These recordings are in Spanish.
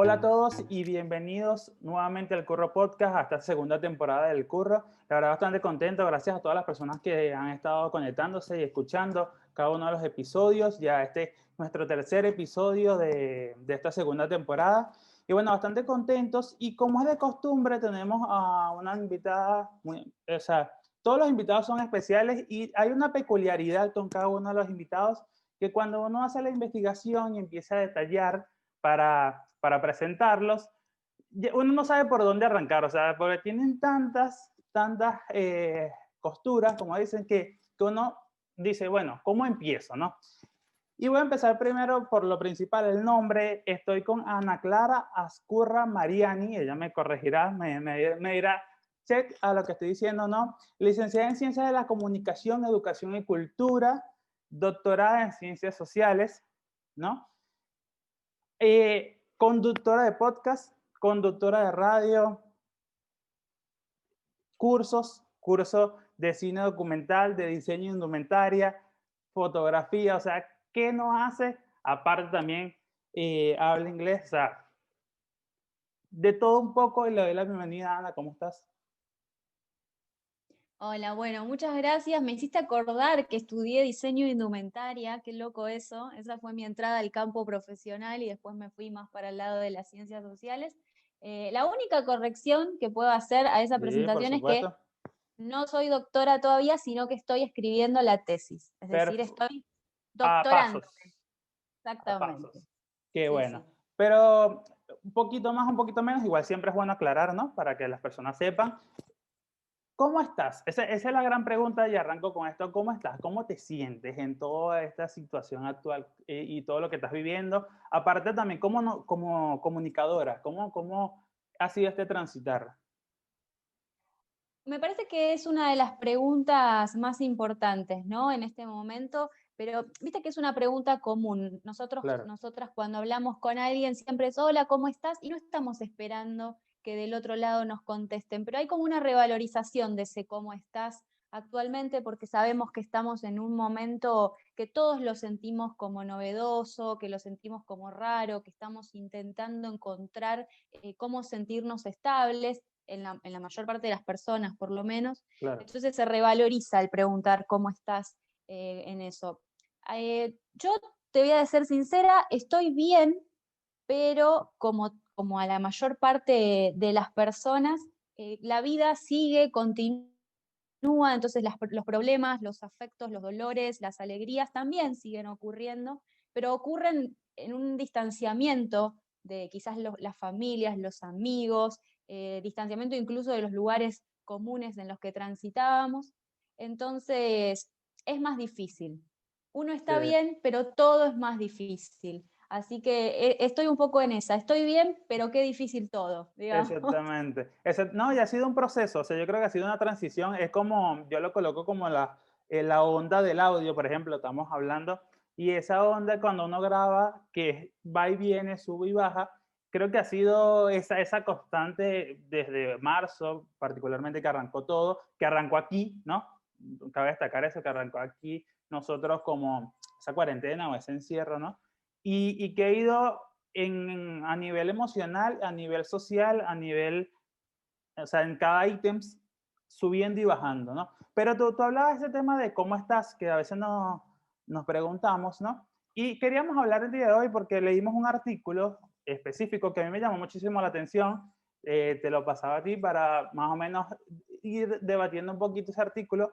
Hola a todos y bienvenidos nuevamente al Curro Podcast, a esta segunda temporada del Curro. La verdad, bastante contento, gracias a todas las personas que han estado conectándose y escuchando cada uno de los episodios. Ya este es nuestro tercer episodio de esta segunda temporada. Y bueno, bastante contentos. Y como es de costumbre, tenemos a una invitada, o sea, todos los invitados son especiales y hay una peculiaridad con cada uno de los invitados, que cuando uno hace la investigación y empieza a detallar para presentarlos, uno no sabe por dónde arrancar, o sea, porque tienen tantas costuras, como dicen, que uno dice, bueno, ¿cómo empiezo, no? Y voy a empezar primero por lo principal, el nombre. Estoy con Ana Clara Azcurra Mariani, ella me corregirá, me dirá, check a lo que estoy diciendo, ¿no? Licenciada en Ciencias de la Comunicación, Educación y Cultura, doctorada en Ciencias Sociales, ¿no? Conductora de podcast, conductora de radio, cursos de cine documental, de diseño indumentaria, fotografía, o sea, ¿qué no hace? Aparte también habla inglés, o sea, de todo un poco. Y le doy la bienvenida, Ana, ¿cómo estás? Hola, bueno, muchas gracias. Me hiciste acordar que estudié diseño de indumentaria, qué loco eso. Esa fue mi entrada al campo profesional y después me fui más para el lado de las ciencias sociales. La única corrección que puedo hacer a esa Sí, por presentación es que supuesto. no soy doctora todavía, sino que estoy escribiendo la tesis. Es decir, Pero estoy a pasos, doctorándome. a pasos. Exactamente. Qué Sí, bueno. sí. Pero un poquito más, un poquito menos, igual siempre es bueno aclarar, ¿no? Para que las personas sepan. ¿Cómo estás? Esa es la gran pregunta y arranco con esto. ¿Cómo estás? ¿Cómo te sientes en toda esta situación actual y todo lo que estás viviendo? Aparte también como, como comunicadora, ¿cómo ha sido este transitar? Me parece que es una de las preguntas más importantes, ¿no? En este momento, pero viste que es una pregunta común. Claro, Nosotras cuando hablamos con alguien siempre es, hola, ¿cómo estás? Y no estamos esperando que del otro lado nos contesten, pero hay como una revalorización de ese cómo estás actualmente porque sabemos que estamos en un momento que todos lo sentimos como novedoso, que lo sentimos como raro, que estamos intentando encontrar cómo sentirnos estables en la mayor parte de las personas por lo menos, claro. entonces se revaloriza el preguntar cómo estás en eso. Yo te voy a ser sincera, estoy bien, pero como a la mayor parte de las personas, la vida sigue, continúa, entonces los problemas, los afectos, los dolores, las alegrías también siguen ocurriendo, pero ocurren en un distanciamiento de quizás las familias, los amigos, distanciamiento incluso de los lugares comunes en los que transitábamos. Entonces, es más difícil. Uno Sí, está bien, pero todo es más difícil. Así que estoy un poco en esa. Estoy bien, pero qué difícil todo, digamos. exactamente. No, y ha sido un proceso, o sea, yo creo que ha sido una transición, es como, yo lo coloco como la onda del audio, por ejemplo, estamos hablando, y esa onda cuando uno graba, que va y viene, sube y baja, creo que ha sido esa constante desde marzo, particularmente que arrancó todo, que arrancó aquí, ¿no? Cabe destacar eso, que arrancó aquí nosotros como esa cuarentena o ese encierro, ¿no? Y que ha ido a nivel emocional, a nivel social, a nivel, o sea, en cada ítem subiendo y bajando, ¿no? Pero tú hablabas de ese tema de cómo estás, que a veces nos preguntamos, ¿no? Y queríamos hablar el día de hoy porque leímos un artículo específico que a mí me llamó muchísimo la atención. Te lo pasaba a ti para más o menos ir debatiendo un poquito ese artículo.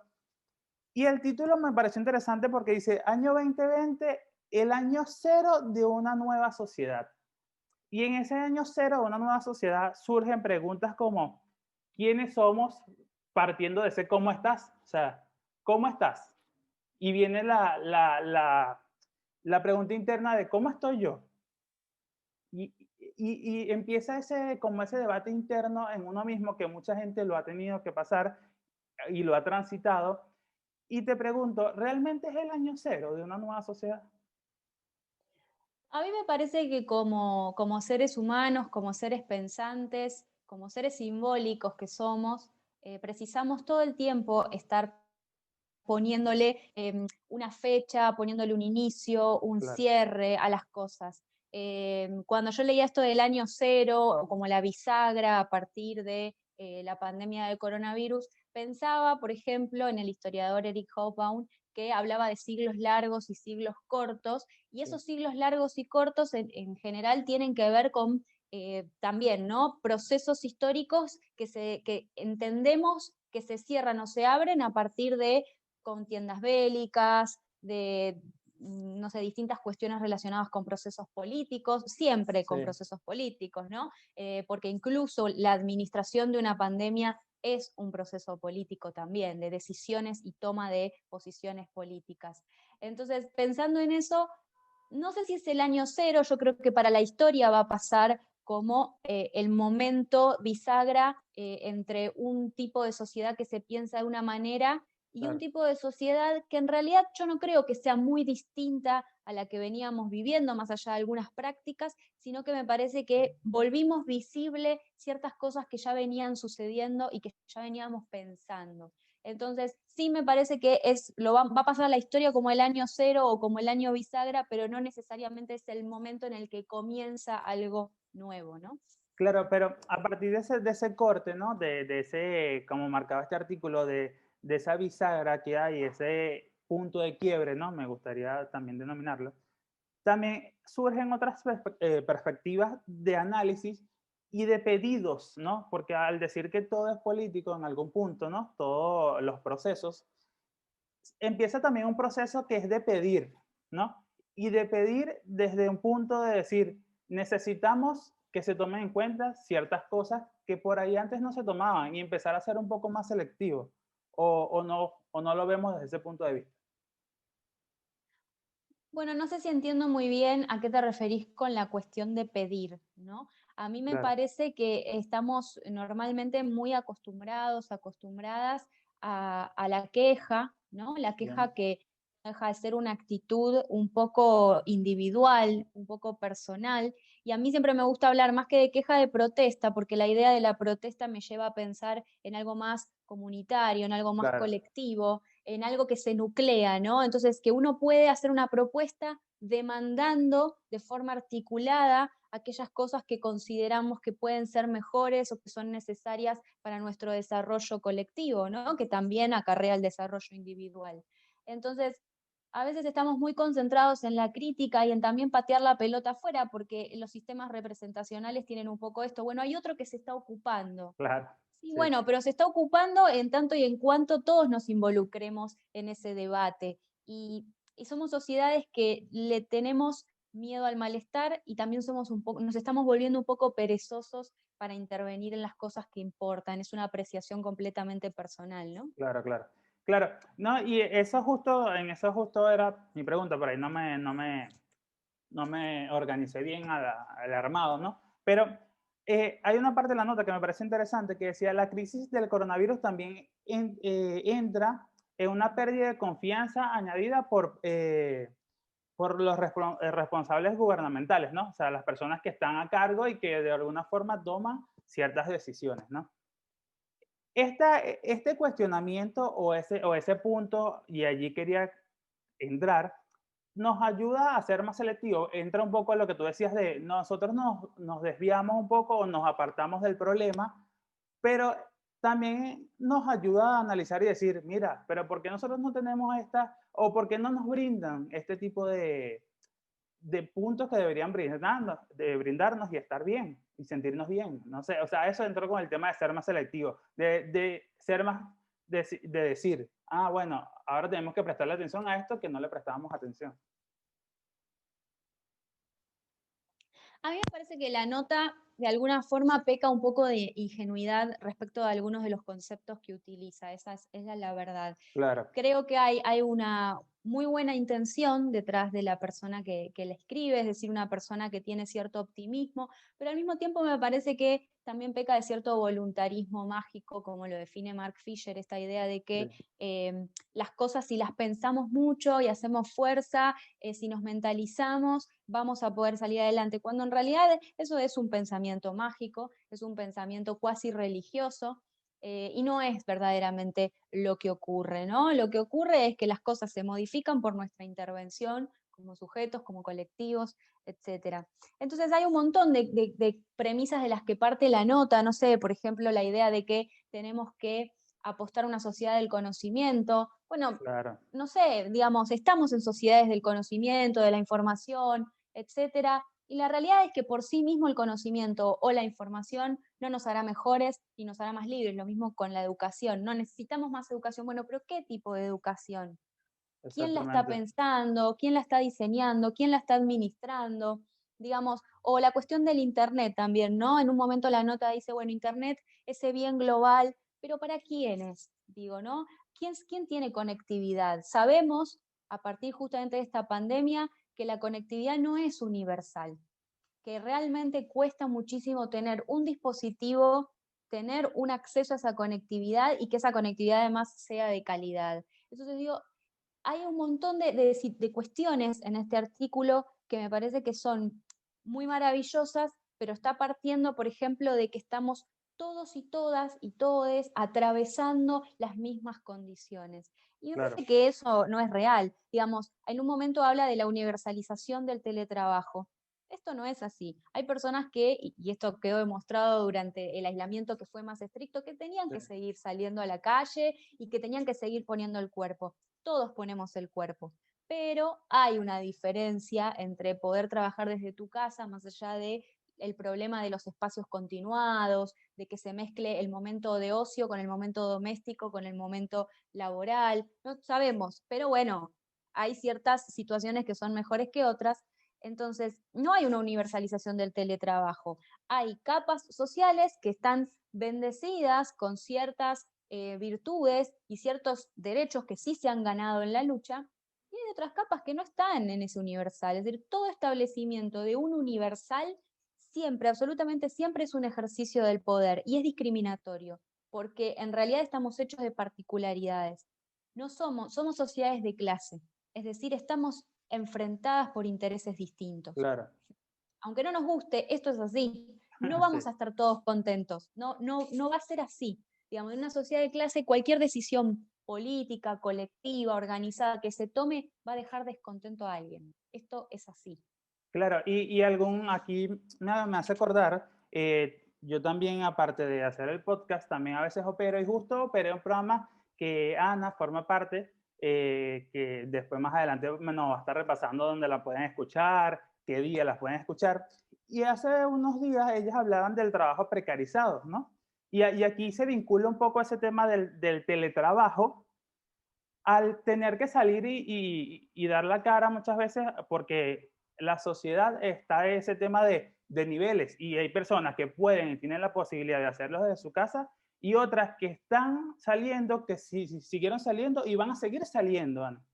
Y el título me pareció interesante porque dice, año 2020, el año cero de una nueva sociedad. Y en ese año cero de una nueva sociedad surgen preguntas como, ¿quiénes somos? Partiendo de ese cómo estás. O sea, ¿cómo estás? Y viene la pregunta interna de cómo estoy yo. Y, y empieza como ese debate interno en uno mismo que mucha gente lo ha tenido que pasar y lo ha transitado. Y te pregunto, ¿realmente es el año cero de una nueva sociedad? A mí me parece que como seres humanos, como seres pensantes, como seres simbólicos que somos, precisamos todo el tiempo estar poniéndole una fecha, poniéndole un inicio, un Claro, cierre a las cosas. Cuando yo leía esto del año cero, o como la bisagra a partir de la pandemia del coronavirus, pensaba, por ejemplo, en el historiador Eric Hobsbawm, que hablaba de siglos largos y siglos cortos, y Sí, esos siglos largos y cortos en general tienen que ver con también, ¿no? Procesos históricos que entendemos que se cierran o se abren a partir de contiendas bélicas, de, no sé, distintas cuestiones relacionadas con procesos políticos, siempre sí, con procesos políticos, ¿no? Porque incluso la administración de una pandemia es un proceso político también, de decisiones y toma de posiciones políticas. Entonces, pensando en eso, no sé si es el año cero, yo creo que para la historia va a pasar como el momento bisagra entre un tipo de sociedad que se piensa de una manera y un claro. tipo de sociedad que en realidad yo no creo que sea muy distinta a la que veníamos viviendo, más allá de algunas prácticas, sino que me parece que volvimos visible ciertas cosas que ya venían sucediendo y que ya veníamos pensando. Entonces, sí me parece que va a pasar a la historia como el año cero o como el año bisagra, pero no necesariamente es el momento en el que comienza algo nuevo, ¿no? Claro, pero a partir de ese corte, ¿no? De ese, como marcaba este artículo, de esa bisagra que hay, ese punto de quiebre, ¿no? Me gustaría también denominarlo. También surgen otras perspectivas de análisis y de pedidos, ¿no? Porque al decir que todo es político en algún punto, ¿no? Todos los procesos, empieza también un proceso que es de pedir, ¿no? Y de pedir desde un punto de decir, necesitamos que se tomen en cuenta ciertas cosas que por ahí antes no se tomaban y empezar a ser un poco más selectivo, o no lo vemos desde ese punto de vista. Bueno, no sé si entiendo muy bien a qué te referís con la cuestión de pedir, ¿no? A mí me Claro, parece que estamos normalmente muy acostumbrados, acostumbradas a la queja, ¿no? La bien, queja que no deja de ser una actitud un poco individual, un poco personal, y a mí siempre me gusta hablar más que de queja de protesta, porque la idea de la protesta me lleva a pensar en algo más comunitario, en algo más claro, colectivo, en algo que se nuclea, ¿no? Entonces, que uno puede hacer una propuesta demandando de forma articulada aquellas cosas que consideramos que pueden ser mejores o que son necesarias para nuestro desarrollo colectivo, ¿no? Que también acarrea el desarrollo individual. Entonces, a veces estamos muy concentrados en la crítica y en también patear la pelota afuera, porque los sistemas representacionales tienen un poco esto. Bueno, hay otro que se está ocupando. claro, Sí, sí, bueno, pero se está ocupando en tanto y en cuanto todos nos involucremos en ese debate. Y somos sociedades que le tenemos miedo al malestar y también somos un poco, nos estamos volviendo un poco perezosos para intervenir en las cosas que importan. Es una apreciación completamente personal, ¿no? claro, claro. Claro, no, y eso justo, en eso justo era mi pregunta, por ahí no me organicé bien al armado, ¿no? Pero hay una parte de la nota que me parece interesante que decía, la crisis del coronavirus también entra en una pérdida de confianza añadida por los responsables gubernamentales, ¿no? O sea, las personas que están a cargo y que de alguna forma toman ciertas decisiones, ¿no? Este cuestionamiento o ese punto, y allí quería entrar, nos ayuda a ser más selectivos. Entra un poco en lo que tú decías de nosotros nos desviamos un poco o nos apartamos del problema, pero también nos ayuda a analizar y decir, mira, pero ¿por qué nosotros no tenemos esta o por qué no nos brindan este tipo de puntos que deberían brindarnos y estar bien y sentirnos bien? No sé, o sea, eso entró con el tema de ser más selectivo, de ser más, de decir, ah, bueno, ahora tenemos que prestarle atención a esto que no le prestábamos atención. A mí me parece que la nota de alguna forma peca un poco de ingenuidad respecto a algunos de los conceptos que utiliza, esa es la verdad. Claro, Creo que hay una muy buena intención detrás de la persona que la escribe, es decir, una persona que tiene cierto optimismo, pero al mismo tiempo me parece que también peca de cierto voluntarismo mágico, como lo define Mark Fisher, esta idea de que sí, las cosas si las pensamos mucho y hacemos fuerza, si nos mentalizamos, vamos a poder salir adelante, cuando en realidad eso es un pensamiento mágico, es un pensamiento cuasi religioso, y no es verdaderamente lo que ocurre, ¿no? Lo que ocurre es que las cosas se modifican por nuestra intervención como sujetos, como colectivos, etcétera. Entonces hay un montón de premisas de las que parte la nota, no sé, por ejemplo, la idea de que tenemos que apostar a una sociedad del conocimiento. Bueno, Claro, no sé, digamos, estamos en sociedades del conocimiento, de la información, etcétera, y la realidad es que por sí mismo el conocimiento o la información no nos hará mejores y nos hará más libres. Lo mismo con la educación. No necesitamos más educación. Bueno, pero ¿qué tipo de educación? ¿Quién la está exactamente. pensando? ¿Quién la está diseñando? ¿Quién la está administrando? Digamos, o la cuestión del Internet también, ¿no? En un momento la nota dice, bueno, Internet, ese bien global, pero ¿para quiénes? Digo, ¿no? ¿Quién tiene conectividad? Sabemos, a partir justamente de esta pandemia, que la conectividad no es universal, que realmente cuesta muchísimo tener un dispositivo, tener un acceso a esa conectividad y que esa conectividad además sea de calidad. Entonces digo, hay un montón de cuestiones en este artículo que me parece que son muy maravillosas, pero está partiendo, por ejemplo, de que estamos todos y todas y todes atravesando las mismas condiciones. Y me Claro, parece que eso no es real. Digamos, en un momento habla de la universalización del teletrabajo. Esto no es así. Hay personas que, y esto quedó demostrado durante el aislamiento que fue más estricto, que tenían sí, que seguir saliendo a la calle y que tenían que seguir poniendo el cuerpo. Todos ponemos el cuerpo, pero hay una diferencia entre poder trabajar desde tu casa, más allá de el problema de los espacios continuados, de que se mezcle el momento de ocio con el momento doméstico, con el momento laboral, no sabemos, pero bueno, hay ciertas situaciones que son mejores que otras, entonces no hay una universalización del teletrabajo, hay capas sociales que están bendecidas con ciertas virtudes y ciertos derechos que sí se han ganado en la lucha, y hay otras capas que no están en ese universal. Es decir, todo establecimiento de un universal siempre, absolutamente siempre es un ejercicio del poder y es discriminatorio, porque en realidad estamos hechos de particularidades. No somos sociedades de clase, es decir, estamos enfrentadas por intereses distintos. claro. Aunque no nos guste, esto es así. No Sí, vamos a estar todos contentos. No va a ser así. Digamos, en una sociedad de clase, cualquier decisión política, colectiva, organizada que se tome va a dejar descontento a alguien. Esto es así. claro. Y algún, aquí me hace acordar, yo también, aparte de hacer el podcast, también a veces opero, y justo operé un programa que Ana forma parte, que después más adelante nos va a estar repasando dónde la pueden escuchar, qué día las pueden escuchar. Y hace unos días ellas hablaban del trabajo precarizado, ¿no? Y aquí se vincula un poco ese tema del teletrabajo al tener que salir y dar la cara muchas veces, porque la sociedad está ese tema de niveles, y hay personas que pueden y tienen la posibilidad de hacerlo desde su casa, y otras que están saliendo, que si siguieron saliendo y van a seguir saliendo, Ana.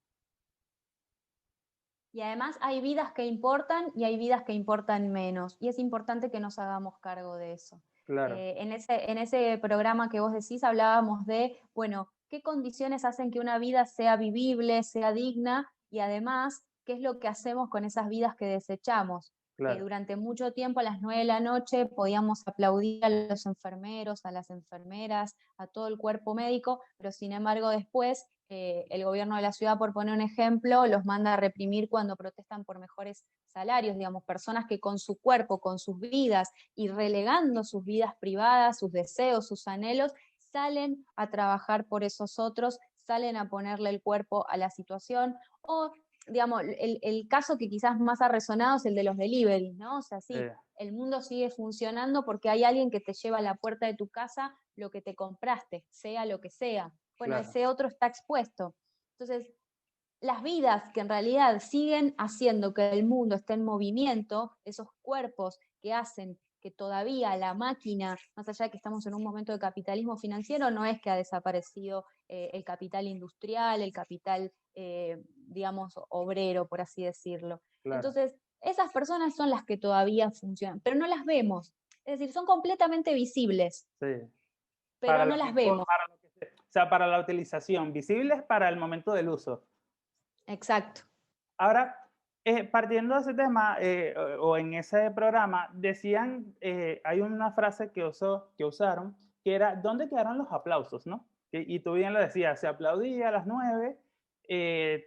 Y además hay vidas que importan y hay vidas que importan menos. Y es importante que nos hagamos cargo de eso. Claro, En ese programa que vos decís hablábamos de, bueno, qué condiciones hacen que una vida sea vivible, sea digna y además, qué es lo que hacemos con esas vidas que desechamos. Que claro, durante mucho tiempo a las 9 de la noche podíamos aplaudir a los enfermeros, a las enfermeras, a todo el cuerpo médico, pero sin embargo después el gobierno de la ciudad, por poner un ejemplo, los manda a reprimir cuando protestan por mejores salarios, digamos, personas que con su cuerpo, con sus vidas y relegando sus vidas privadas, sus deseos, sus anhelos, salen a trabajar por esos otros, salen a ponerle el cuerpo a la situación, o digamos, el caso que quizás más ha resonado es el de los deliveries, ¿no? O sea, sí, eh, el mundo sigue funcionando porque hay alguien que te lleva a la puerta de tu casa lo que te compraste, sea lo que sea. Bueno, claro, ese otro está expuesto. Entonces, las vidas que en realidad siguen haciendo que el mundo esté en movimiento, esos cuerpos que hacen que todavía la máquina, más allá de que estamos en un momento de capitalismo financiero, no es que ha desaparecido el capital industrial, el capital, digamos, obrero, por así decirlo. claro, Entonces, esas personas son las que todavía funcionan, pero no las vemos. Es decir, son completamente visibles, sí. pero no las vemos. Para lo que o sea, para la utilización, visibles para el momento del uso. Exacto. Ahora, partiendo de ese tema, o en ese programa, decían, hay una frase que usaron, que era, ¿dónde quedaron los aplausos, no? Y tú bien lo decías, se aplaudía a las 9,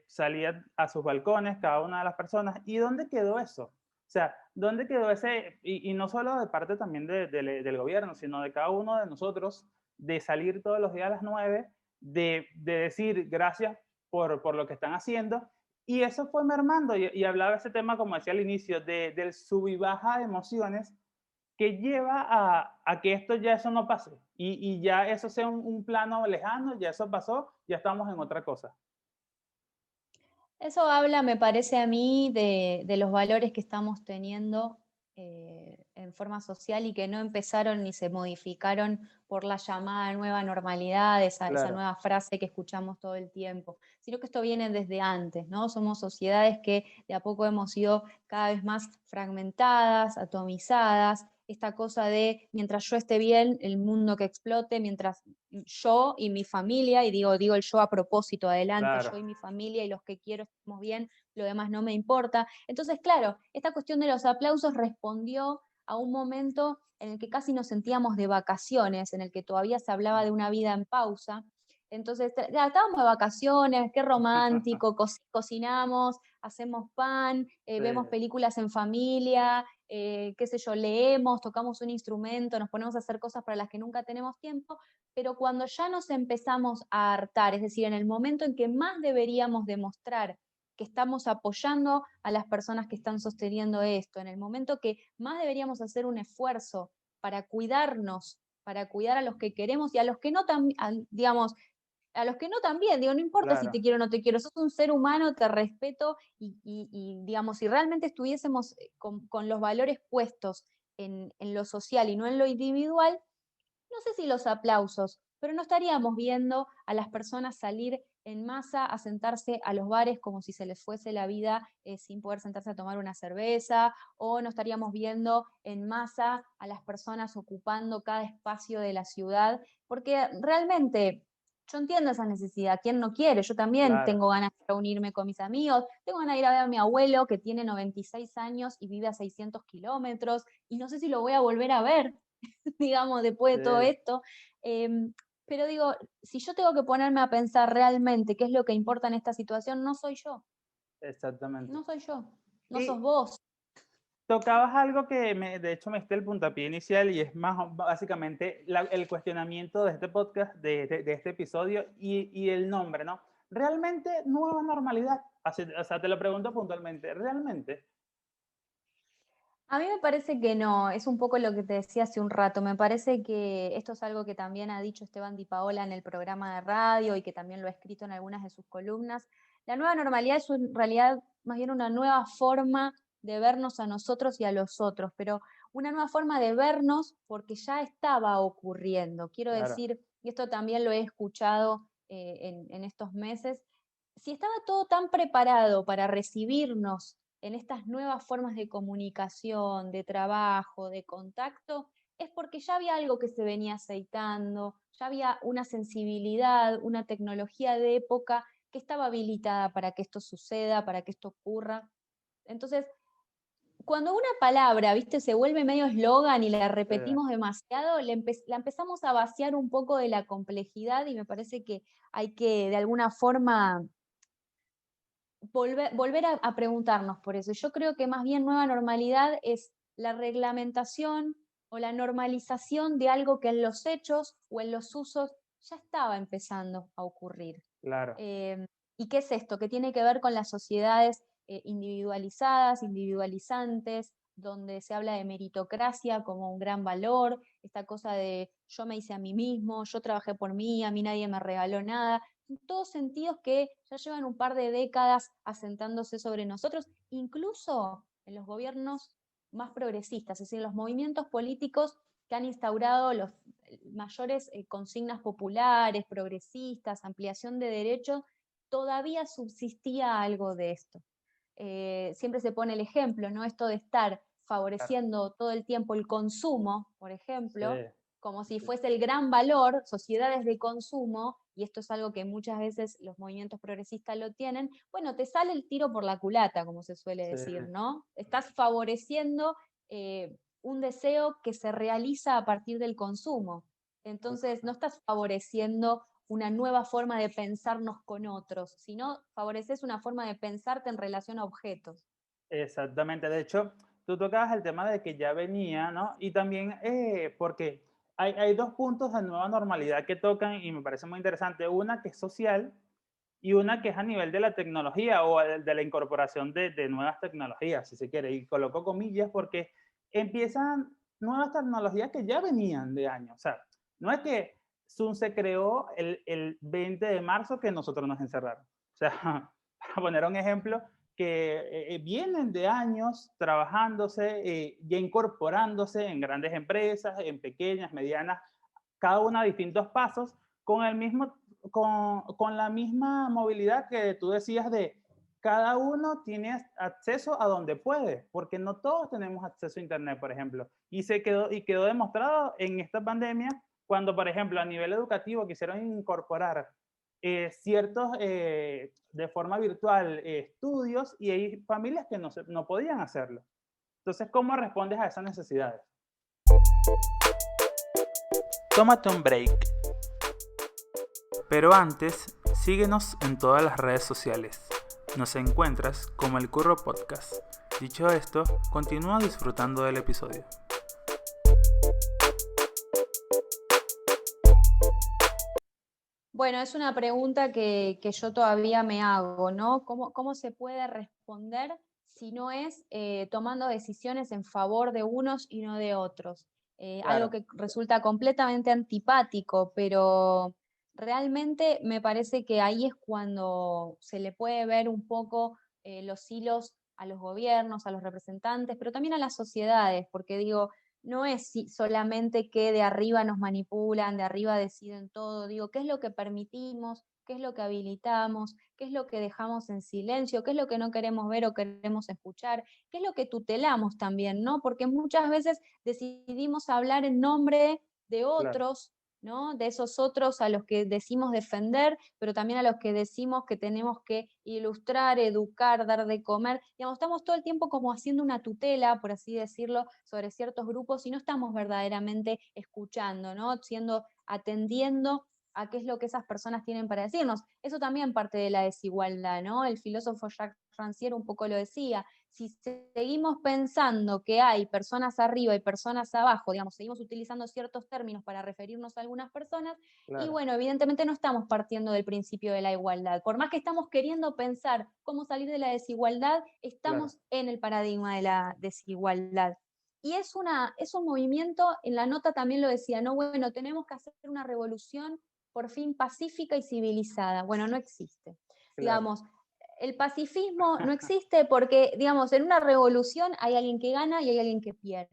salía a sus balcones cada una de las personas. ¿Y dónde quedó eso? O sea, ¿dónde quedó ese? Y no solo de parte también del gobierno, sino de cada uno de nosotros, de salir todos los días a las 9, de decir gracias por lo que están haciendo. Y eso fue mermando, y hablaba ese tema, como decía al inicio, del sub y baja de emociones que lleva a que esto ya eso no pase. Y ya eso sea un plano lejano, ya eso pasó, ya estamos en otra cosa. Eso habla, me parece a mí, de los valores que estamos teniendo en forma social y que no empezaron ni se modificaron por la llamada nueva normalidad, esa Claro, nueva frase que escuchamos todo el tiempo, sino que esto viene desde antes, ¿no? Somos sociedades que de a poco hemos sido cada vez más fragmentadas, atomizadas, esta cosa de mientras yo esté bien, el mundo que explote, mientras yo y mi familia, y digo el yo a propósito, adelante, claro, yo y mi familia y los que quiero estamos bien, lo demás no me importa. Entonces, claro, esta cuestión de los aplausos respondió a un momento en el que casi nos sentíamos de vacaciones, en el que todavía se hablaba de una vida en pausa. Entonces, ya estábamos de vacaciones, qué romántico, cocinamos, hacemos pan, sí, vemos películas en familia, qué sé yo, leemos, tocamos un instrumento, nos ponemos a hacer cosas para las que nunca tenemos tiempo, pero cuando ya nos empezamos a hartar, es decir, en el momento en que más deberíamos demostrar que estamos apoyando a las personas que están sosteniendo esto, en el momento que más deberíamos hacer un esfuerzo para cuidarnos, para cuidar a los que queremos y a los que no, digamos, a los que no también, digo, no importa si claro, te quiero o no te quiero, sos un ser humano, te respeto digamos, si realmente estuviésemos con los valores puestos en lo social y no en lo individual, no sé si los aplausos, pero no estaríamos viendo a las personas salir en masa a sentarse a los bares como si se les fuese la vida sin poder sentarse a tomar una cerveza, o no estaríamos viendo en masa a las personas ocupando cada espacio de la ciudad, porque realmente yo entiendo esa necesidad, ¿quién no quiere? Yo también claro. tengo ganas de reunirme con mis amigos, tengo ganas de ir a ver a mi abuelo que tiene 96 años y vive a 600 kilómetros, y no sé si lo voy a volver a ver, digamos, después Sí, de todo esto. Em, pero digo, si yo tengo que ponerme a pensar realmente qué es lo que importa en esta situación, no soy yo, exactamente. no soy yo, no sos Y vos. tocabas algo que de hecho me diste el puntapié inicial y es más básicamente el cuestionamiento de este podcast, de este episodio y el nombre, ¿no? ¿Realmente nueva normalidad? O sea, te lo pregunto puntualmente, ¿realmente? A mí me parece que no, es un poco lo que te decía hace un rato, me parece que esto es algo que también ha dicho Esteban Di Paola en el programa de radio y que también lo ha escrito en algunas de sus columnas. La nueva normalidad es en realidad más bien una nueva forma de vernos a nosotros y a los otros, pero una nueva forma de vernos porque ya estaba ocurriendo. Quiero Claro, decir, y esto también lo he escuchado en estos meses, si estaba todo tan preparado para recibirnos en estas nuevas formas de comunicación, de trabajo, de contacto, es porque ya había algo que se venía aceitando, ya había una sensibilidad, una tecnología de época que estaba habilitada para que esto suceda, para que esto ocurra. Entonces, cuando una palabra, viste, se vuelve medio eslogan y la sí, repetimos demasiado, la empezamos a vaciar un poco de la complejidad y me parece que hay que de alguna forma volver a preguntarnos por eso. Yo creo que más bien nueva normalidad es la reglamentación o la normalización de algo que en los hechos o en los usos ya estaba empezando a ocurrir. claro, ¿Y qué es esto? Que tiene que ver con las sociedades individualizadas, individualizantes, donde se habla de meritocracia como un gran valor, esta cosa de yo me hice a mí mismo, yo trabajé por mí, a mí nadie me regaló nada, todos sentidos que ya llevan un par de décadas asentándose sobre nosotros, incluso en los gobiernos más progresistas, es decir, los movimientos políticos que han instaurado los mayores consignas populares, progresistas, ampliación de derechos, todavía subsistía algo de esto. Siempre se pone el ejemplo, ¿no? Esto de estar claro, favoreciendo todo el tiempo el consumo, por sí, ejemplo, como si sí, fuese el gran valor, sociedades de consumo, y esto es algo que muchas veces los movimientos progresistas lo tienen, bueno, te sale el tiro por la culata, como se suele sí, decir, ¿no? Estás favoreciendo un deseo que se realiza a partir del consumo. Entonces, no estás favoreciendo una nueva forma de pensarnos con otros, sino favoreces una forma de pensarte en relación a objetos. Exactamente. De hecho, tú tocabas el tema de que ya venía, ¿no? Y también porque hay dos puntos de nueva normalidad que tocan y me parece muy interesante. Una que es social y una que es a nivel de la tecnología o de la incorporación de nuevas tecnologías, si se quiere. Y coloco comillas porque empiezan nuevas tecnologías que ya venían de años. O sea, no es que Zoom se creó el 20 de marzo que nosotros nos encerraron. O sea, para poner un ejemplo, que vienen de años trabajándose y incorporándose en grandes empresas, en pequeñas, medianas, cada una a distintos pasos, con, el mismo, con la misma movilidad que tú decías de cada uno tiene acceso a donde puede, porque no todos tenemos acceso a Internet, por ejemplo. Y quedó demostrado en esta pandemia cuando, por ejemplo, a nivel educativo quisieron incorporar ciertos, de forma virtual, estudios y hay familias que no podían hacerlo. Entonces, ¿cómo respondes a esas necesidades? Tómate un break. Pero antes, síguenos en todas las redes sociales. Nos encuentras como El Curro Podcast. Dicho esto, continúa disfrutando del episodio. Bueno, es una pregunta que yo todavía me hago, ¿no? ¿Cómo se puede responder si no es tomando decisiones en favor de unos y no de otros? Algo Claro, que resulta completamente antipático, pero realmente me parece que ahí es cuando se le puede ver un poco los hilos a los gobiernos, a los representantes, pero también a las sociedades, porque digo, no es solamente que de arriba nos manipulan, de arriba deciden todo, digo, ¿qué es lo que permitimos? ¿Qué es lo que habilitamos? ¿Qué es lo que dejamos en silencio? ¿Qué es lo que no queremos ver o queremos escuchar? ¿Qué es lo que tutelamos también, no? Porque muchas veces decidimos hablar en nombre de claro, otros, ¿no? De esos otros a los que decimos defender, pero también a los que decimos que tenemos que ilustrar, educar, dar de comer. Digamos, estamos todo el tiempo como haciendo una tutela, por así decirlo, sobre ciertos grupos y no estamos verdaderamente escuchando, ¿no? Atendiendo a qué es lo que esas personas tienen para decirnos. Eso también parte de la desigualdad, ¿no? El filósofo Jacques Rancière un poco lo decía. Si seguimos pensando que hay personas arriba y personas abajo, digamos, seguimos utilizando ciertos términos para referirnos a algunas personas, y claro, bueno, evidentemente no estamos partiendo del principio de la igualdad. Por más que estamos queriendo pensar cómo salir de la desigualdad, claro. estamos en el paradigma de la desigualdad. Y es un movimiento, en la nota también lo decía, no, bueno, tenemos que hacer una revolución por fin pacífica y civilizada. Bueno, no existe. Claro. Digamos, el pacifismo no existe porque, digamos, en una revolución hay alguien que gana y hay alguien que pierde.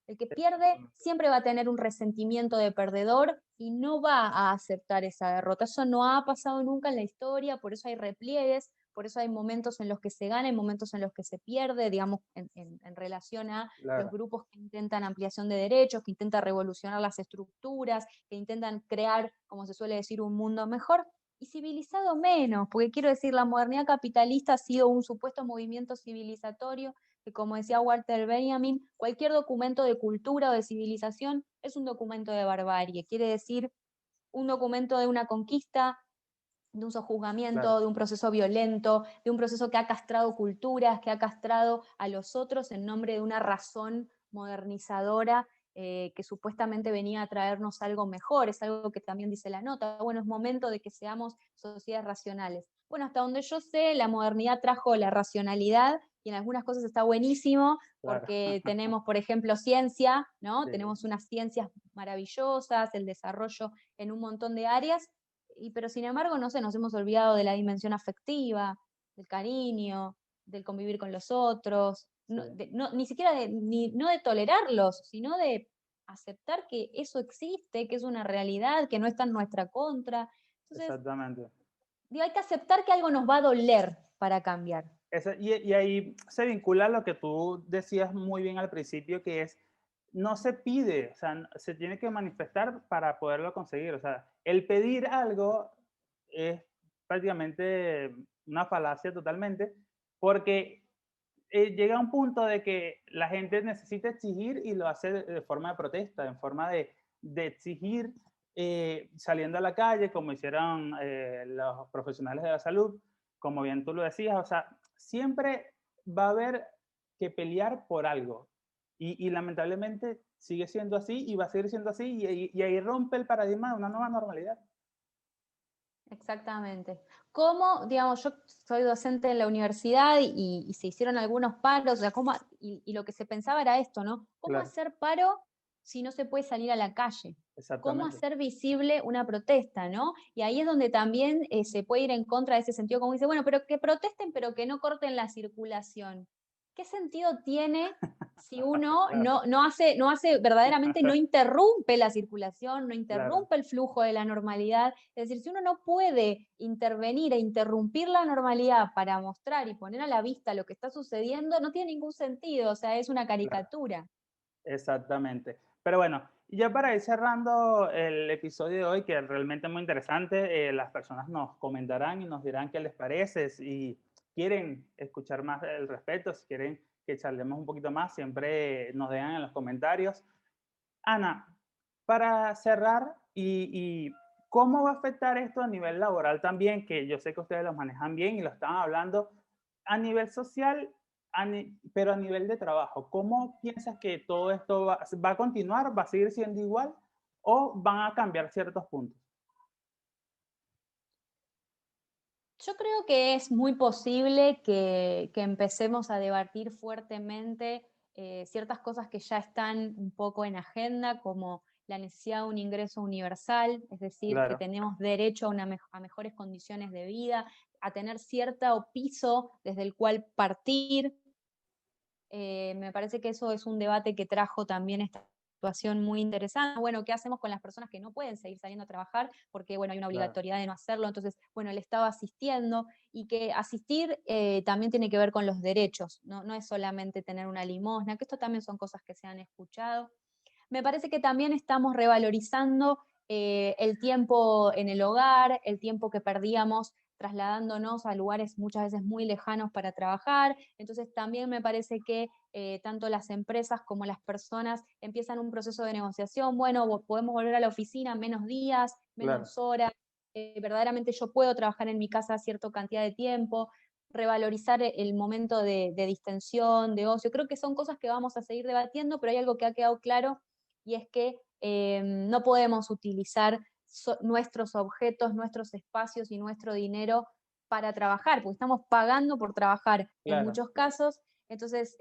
El que pierde siempre va a tener un resentimiento de perdedor y no va a aceptar esa derrota. Eso no ha pasado nunca en la historia, por eso hay repliegues, por eso hay momentos en los que se gana y momentos en los que se pierde, digamos, en relación a los Claro, grupos que intentan ampliación de derechos, que intentan revolucionar las estructuras, que intentan crear, como se suele decir, un mundo mejor y civilizado menos, porque quiero decir, la modernidad capitalista ha sido un supuesto movimiento civilizatorio que, como decía Walter Benjamin, cualquier documento de cultura o de civilización es un documento de barbarie, quiere decir un documento de una conquista, de un sojuzgamiento, claro. de un proceso violento, de un proceso que ha castrado culturas, que ha castrado a los otros en nombre de una razón modernizadora que supuestamente venía a traernos algo mejor, es algo que también dice la nota, bueno, es momento de que seamos sociedades racionales. Bueno, hasta donde yo sé, la modernidad trajo la racionalidad y en algunas cosas está buenísimo, Claro. porque tenemos, por ejemplo, ciencia, ¿no? Sí, Tenemos unas ciencias maravillosas, el desarrollo en un montón de áreas, pero sin embargo, no sé, nos hemos olvidado de la dimensión afectiva, del cariño, del convivir con los otros, sí, ni siquiera no de tolerarlos, sino de aceptar que eso existe, que es una realidad, que no está en nuestra contra. Entonces, exactamente. digo, hay que aceptar que algo nos va a doler para cambiar. Y ahí se vincula lo que tú decías muy bien al principio, que es, no se pide, o sea, se tiene que manifestar para poderlo conseguir. O sea, el pedir algo es prácticamente una falacia totalmente, porque llega un punto de que la gente necesita exigir y lo hace de forma de protesta, en forma de exigir saliendo a la calle, como hicieron los profesionales de la salud, como bien tú lo decías, o sea, siempre va a haber que pelear por algo. Y lamentablemente sigue siendo así y va a seguir siendo así y ahí rompe el paradigma de una nueva normalidad. Exactamente. ¿Cómo, digamos, yo soy docente en la universidad y se hicieron algunos paros, o sea, y lo que se pensaba era esto, ¿no? ¿Cómo Claro, hacer paro si no se puede salir a la calle? ¿Cómo exactamente. hacer visible una protesta, ¿no? Y ahí es donde también se puede ir en contra de ese sentido, como dice, bueno, pero que protesten, pero que no corten la circulación. ¿Qué sentido tiene si uno Claro, no hace verdaderamente, no interrumpe la circulación, no claro, interrumpe el flujo de la normalidad? Es decir, si uno no puede intervenir e interrumpir la normalidad para mostrar y poner a la vista lo que está sucediendo, no tiene ningún sentido, o sea, es una claro. caricatura. Exactamente. Pero bueno, y ya para ir cerrando el episodio de hoy, que realmente es muy interesante, las personas nos comentarán y nos dirán qué les parece, si quieren escuchar más al respecto, si quieren que charlemos un poquito más, siempre nos dejan en los comentarios. Ana, para cerrar, y cómo va a afectar esto a nivel laboral también, que yo sé que ustedes lo manejan bien y lo estaban hablando, a nivel social, pero a nivel de trabajo, ¿cómo piensas que todo esto va a continuar, va a seguir siendo igual o van a cambiar ciertos puntos? Yo creo que es muy posible que empecemos a debatir fuertemente ciertas cosas que ya están un poco en agenda, como la necesidad de un ingreso universal, es decir, que Claro, tenemos derecho a, a mejores condiciones de vida, a tener cierto piso desde el cual partir. Me parece que eso es un debate que trajo también esta situación muy interesante. Bueno, ¿qué hacemos con las personas que no pueden seguir saliendo a trabajar? Porque, bueno, hay una claro, obligatoriedad de no hacerlo. Entonces, bueno, el Estado asistiendo y que asistir también tiene que ver con los derechos, ¿no? No es solamente tener una limosna, que esto también son cosas que se han escuchado. Me parece que también estamos revalorizando el tiempo en el hogar, el tiempo que perdíamos trasladándonos a lugares muchas veces muy lejanos para trabajar. Entonces también me parece que tanto las empresas como las personas empiezan un proceso de negociación. Bueno, podemos volver a la oficina menos días, claro, menos horas. Verdaderamente yo puedo trabajar en mi casa cierta cantidad de tiempo, revalorizar el momento de distensión, de ocio. Creo que son cosas que vamos a seguir debatiendo, pero hay algo que ha quedado claro y es que no podemos utilizar nuestros objetos, nuestros espacios y nuestro dinero para trabajar, porque estamos pagando por trabajar en claro, muchos casos. Entonces,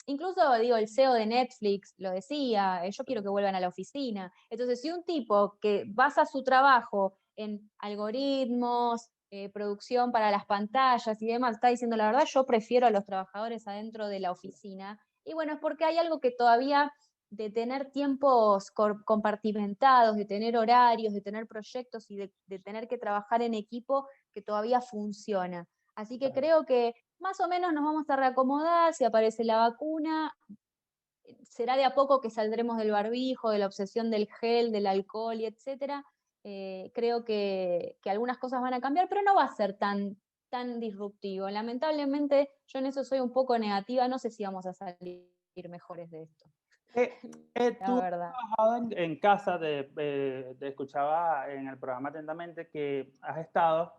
incluso digo, el CEO de Netflix lo decía, yo quiero que vuelvan a la oficina. Entonces, si un tipo que basa su trabajo en algoritmos, producción para las pantallas y demás, está diciendo la verdad, yo prefiero a los trabajadores adentro de la oficina. Y bueno, es porque hay algo que todavía de tener tiempos compartimentados, de tener horarios, de tener proyectos y de tener que trabajar en equipo que todavía funciona. Así que claro. creo que más o menos nos vamos a reacomodar, si aparece la vacuna, será de a poco que saldremos del barbijo, de la obsesión del gel, del alcohol y etcétera. Creo que algunas cosas van a cambiar, pero no va a ser tan disruptivo. Lamentablemente, yo en eso soy un poco negativa, no sé si vamos a salir mejores de esto, la Tú has verdad. trabajado en casa, te escuchaba en el programa atentamente que has estado.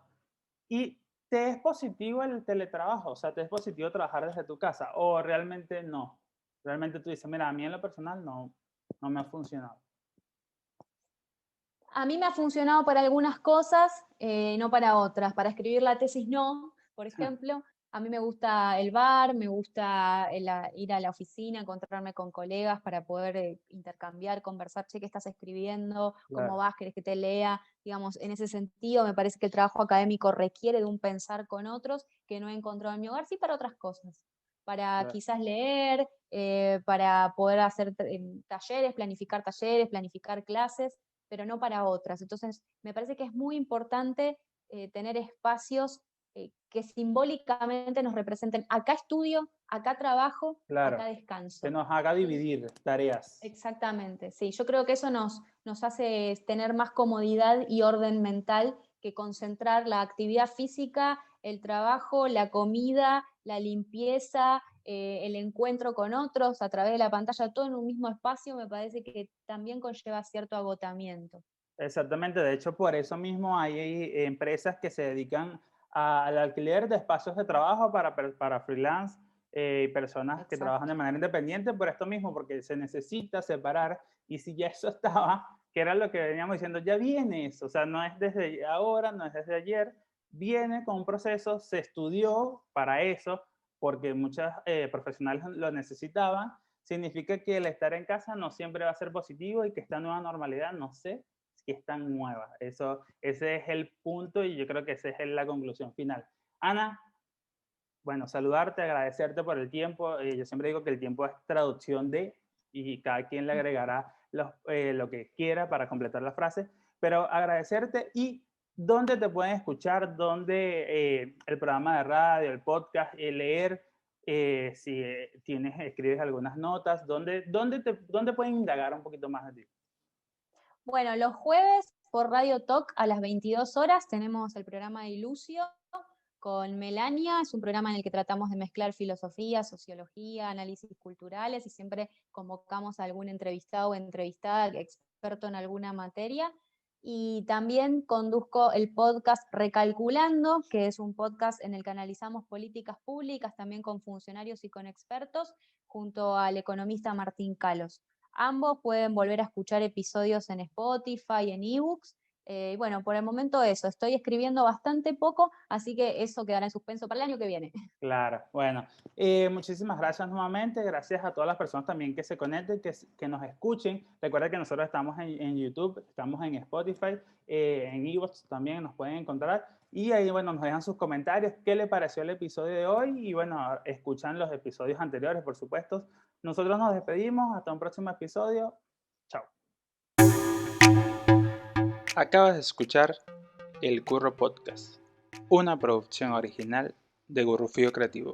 ¿Y te es positivo el teletrabajo? O sea, ¿te es positivo trabajar desde tu casa? ¿O realmente no? Realmente tú dices, mira, a mí en lo personal no me ha funcionado. A mí me ha funcionado para algunas cosas, no para otras. Para escribir la tesis no, por ejemplo. A mí me gusta el bar, me gusta ir a la oficina, encontrarme con colegas para poder intercambiar, conversar, che, ¿qué estás escribiendo? ¿Cómo Claro, vas? ¿Querés que te lea? Digamos, en ese sentido me parece que el trabajo académico requiere de un pensar con otros que no he encontrado en mi hogar, sí para otras cosas. Para claro. quizás leer, para poder hacer talleres, planificar clases, pero no para otras. Entonces, me parece que es muy importante tener espacios que simbólicamente nos representen. Acá estudio, acá trabajo, acá Claro, que descanso. nos haga Entonces, dividir tareas. exactamente, sí. Yo creo que eso nos hace tener más comodidad y orden mental que concentrar la actividad física, el trabajo, la comida, la limpieza, el encuentro con otros a través de la pantalla, todo en un mismo espacio, me parece que también conlleva cierto agotamiento. Exactamente, de hecho por eso mismo hay empresas que se dedican al alquiler de espacios de trabajo para freelance y personas que trabajan de Exacto. manera independiente por esto mismo, porque se necesita separar y si ya eso estaba, que era lo que veníamos diciendo, ya viene eso, o sea, no es desde ahora, no es desde ayer, viene con un proceso, se estudió para eso, porque muchas profesionales lo necesitaban, significa que el estar en casa no siempre va a ser positivo y que esta nueva normalidad, no sé, que están nuevas. Ese es el punto y yo creo que esa es la conclusión final. Ana, bueno, saludarte, agradecerte por el tiempo. Yo siempre digo que el tiempo es traducción de, y cada quien le agregará lo que quiera para completar la frase, pero agradecerte y dónde te pueden escuchar, dónde el programa de radio, el podcast, leer, si escribes algunas notas, dónde pueden indagar un poquito más de ti. Bueno, los jueves por Radio Talk a las 22 horas tenemos el programa de Ilucio con Melania. Es un programa en el que tratamos de mezclar filosofía, sociología, análisis culturales y siempre convocamos a algún entrevistado o entrevistada experto en alguna materia. Y también conduzco el podcast Recalculando, que es un podcast en el que analizamos políticas públicas, también con funcionarios y con expertos, junto al economista Martín Calos. Ambos pueden volver a escuchar episodios en Spotify, en ebooks. Bueno, por el momento eso, estoy escribiendo bastante poco, así que eso quedará en suspenso para el año que viene. Claro, bueno, muchísimas gracias nuevamente, gracias a todas las personas también que se conecten, que nos escuchen. Recuerda que nosotros estamos en YouTube, estamos en Spotify, en iVoox también nos pueden encontrar y ahí, bueno, nos dejan sus comentarios, qué le pareció el episodio de hoy y, bueno, escuchan los episodios anteriores, por supuesto. Nosotros nos despedimos, hasta un próximo episodio. Chao. Acabas de escuchar El Curro Podcast, una producción original de Gurrufío Creativo.